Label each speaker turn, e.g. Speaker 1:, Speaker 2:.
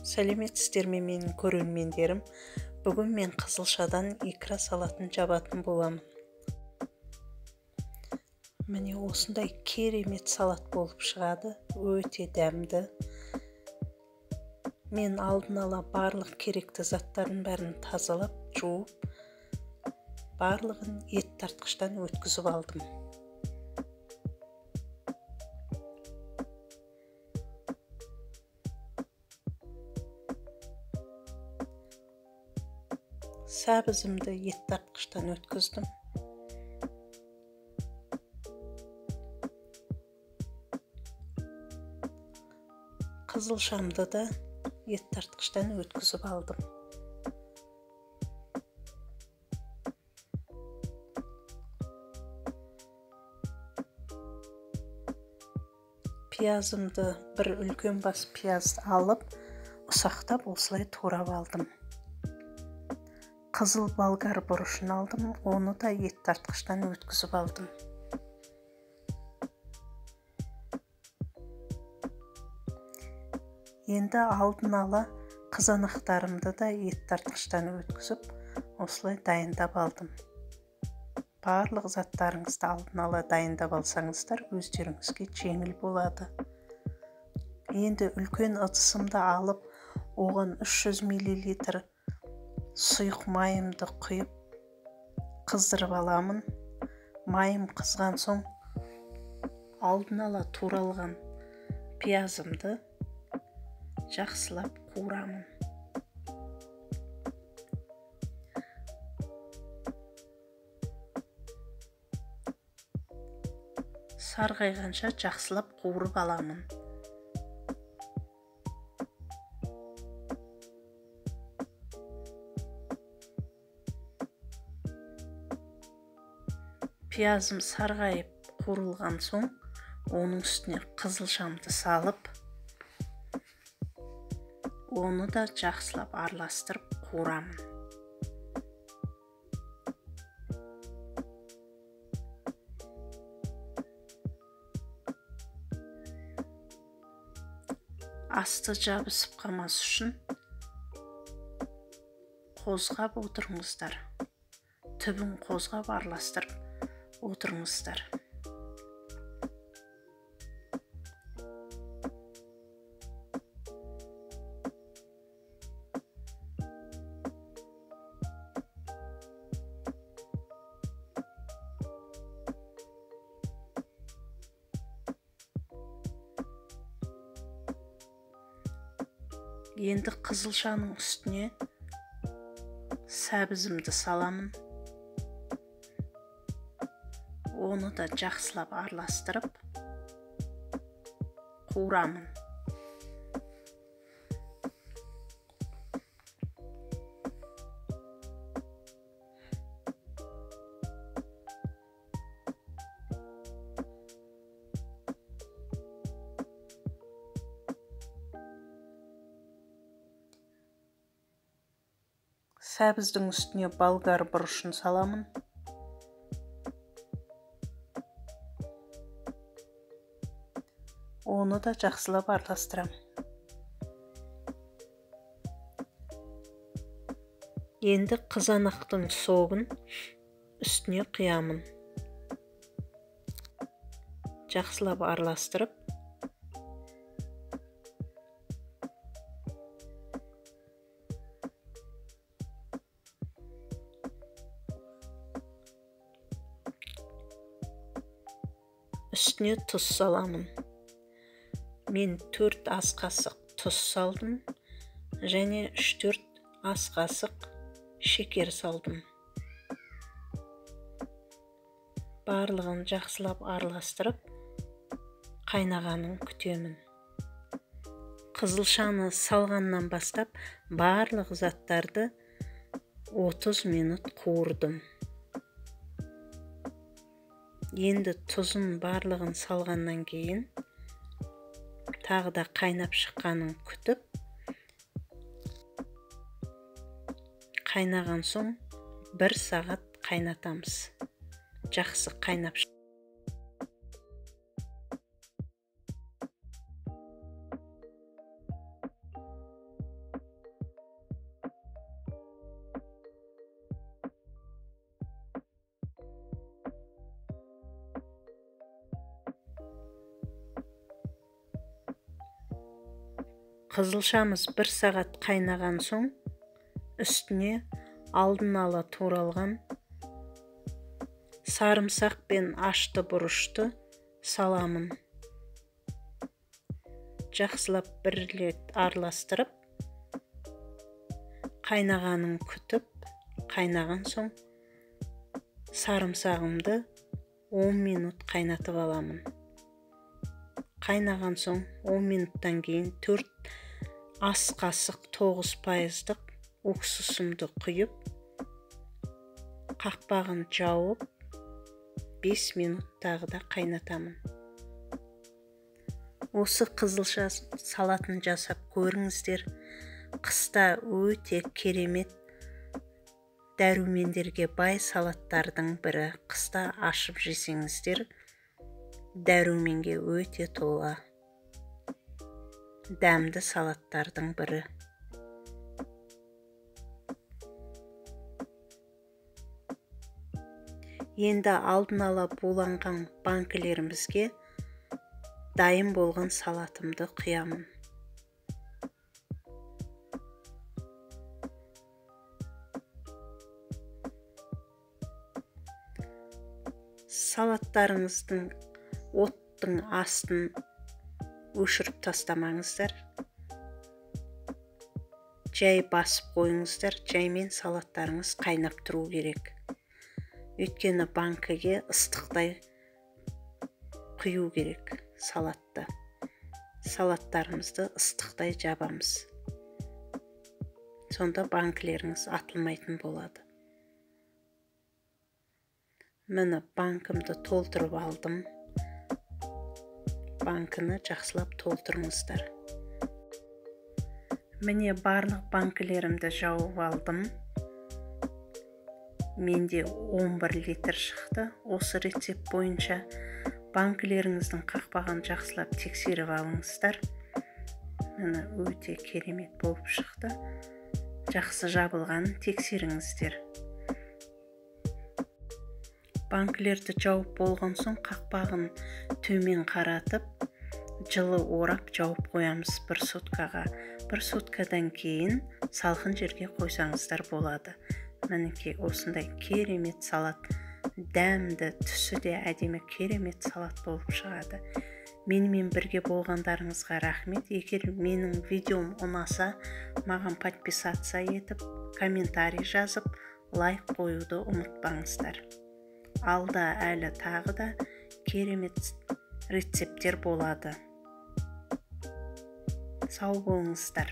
Speaker 1: Сәлеметсіздер ме менің көрермендерім? Бүгін мен қызылшадан икра салатын жабатын боламын. Міне осындай керемет салат болып шығады, өте дәмді. Мен алдын ала барлық керекті заттарын бәрін тазалап, жуып, барлығын ет тартқыштан өткізіп алдым. Сәбізімді ет тартқыштан өткіздім. Қызылшамды да ет тартқыштан өткізіп алдым. Пиязымды бір үлкен бас пияз алып, ұсақтап осылай турап алдым. Қызыл болгар бұрышын алдым, оны да ет тартқыштан өткізіп алдым. Енді алдын ала қызанақтарымды да ет тартқыштан өткізіп, осылай дайындап алдым. Барлық заттарыңызды алдын ала дайындап алсаңыздар, өздеріңізге жеңіл болады. Енді үлкен ыдысымды алып, оған 300 мл сұйық майымды құйып, қыздырып аламын. Майым қызған соң, алдын ала туралған пиязымды жақсылап қуырамын. Сарғайғанша жақсылап қуырып аламын. Пиязым сарғайып қуырылған соң, оның үстіне қызылшамды салып, оны да жақсылап араластырып қуырамын. Асты жабысып қалмас үшін қозғап отырыңыздар. Түбін қозғап араластырып отырыңыздар. Енді қызылшаның үстіне сәбізімді саламын. Оны да жақсылап араластырып қуырамын. Сәбіздің үстіне болгар бұрышын саламын. Оны да жақсылап араластырамын. Енді қызанақтың соғын үстіне құямын. Жақсылап араластырып, үстіне тұз саламын. Мен 4 ас қасық тұз салдым, және 3-4 ас қасық шекер салдым. Барлығын жақсылап араластырып, қайнағанын күтемін. Қызылшаны салғаннан бастап, барлық заттарды 30 минут қуырдым. Енді тұзын барлығын салғаннан кейін, тағы да қайнап шыққанын күтіп, қайнаған соң 1 сағат қайнатамыз. Жақсы қайнап шыққанын. Қызылшамыз 1 сағат қайнаған соң, үстіне алдын ала туралған сарымсақ пен ашты бұрышты саламын. Жақсылап бір рет араластырып, қайнағанын күтіп, қайнаған соң сарымсағымды 10 минут қайнатып аламын. Қайнаған соң 10 минуттан кейін 4 ас қасық 9%-лық уксусымды құйып, қақпағын жауып, 5 минут тағы да қайнатамын. Осы қызылша салатын жасап көріңіздер. Қыста өте керемет дәрумендерге бай салаттардың бірі. Қыста ашып жесеңіздер, дәруменге өте толы дәмді салаттардың бірі. Енді алдын ала буланған банкілерімізге дайын болған салатымды құямын. Салаттарыңыздың оттың астын өшіріп тастамаңыздар. Жай басып қойыңыздар, жаймен салаттарыңыз қайнап тұру керек. Өйткені банкіге ыстықтай құю керек салатты. Салаттарымызды ыстықтай жабамыз. Сонда банкілеріңіз атылмайтын болады. Міне банкымды толтырып алдым. Банкіні жақсылап толтырыңыздар. Міне барлық банкілерімді жауып алдым. Менде 11 литр шықты. Осы рецепт бойынша банкілеріңіздің қақпағын жақсылап тексеріп алыңыздар. Міне өте керемет болып шықты. Жақсы жабылғанын тексеріңіздер. Банкілерді жауып болған соң қақпағын төмен қаратып, жылы орап жауып қоямыз 1 суткаға. 1 суткадан кейін салқын жерге қойсаңыздар болады. Мінекей осындай керемет салат, дәмді, түсі де әдемі керемет салат болып шығады. Менімен бірге болғандарыңызға рахмет. Егер менің видеом ұнаса, маған подписаться етіп, комментарий жазып, лайк қоюды ұмытпаңыздар. Алда әлі тағы да керемет рецепттер болады. Сау болыңыздар.